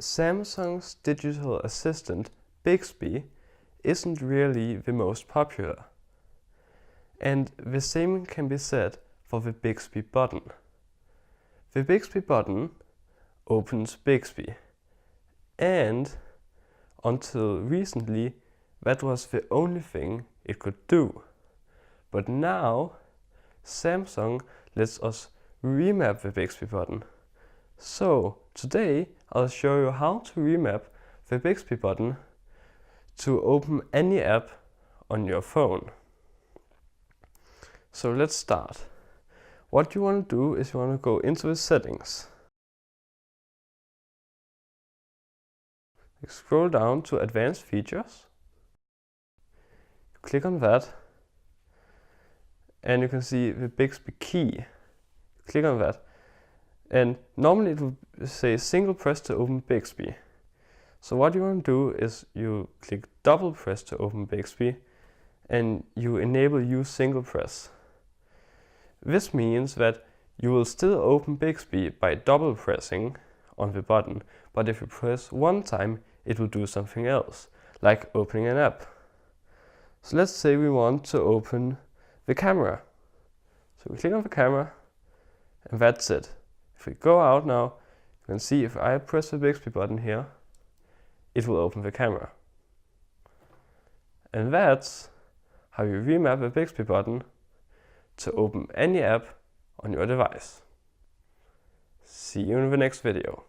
Samsung's digital assistant Bixby isn't really the most popular. And the same can be said for the Bixby button. The Bixby button opens Bixby, and until recently that was the only thing it could do. But now Samsung lets us remap the Bixby button. So today I'll show you how to remap the Bixby button to open any app on your phone. So let's start. What you want to do is you want to go into the settings. Scroll down to advanced features. Click on that and you can see the Bixby key. Click on that. And normally it will say single press to open Bixby. So what you want to do is you click double press to open Bixby and you enable use single press. This means that you will still open Bixby by double pressing on the button, but if you press one time it will do something else, like opening an app. So let's say we want to open the camera. So we click on the camera and that's it. If we go out now, you can see if I press the Bixby button here, it will open the camera. And that's how you remap the Bixby button to open any app on your device. See you in the next video.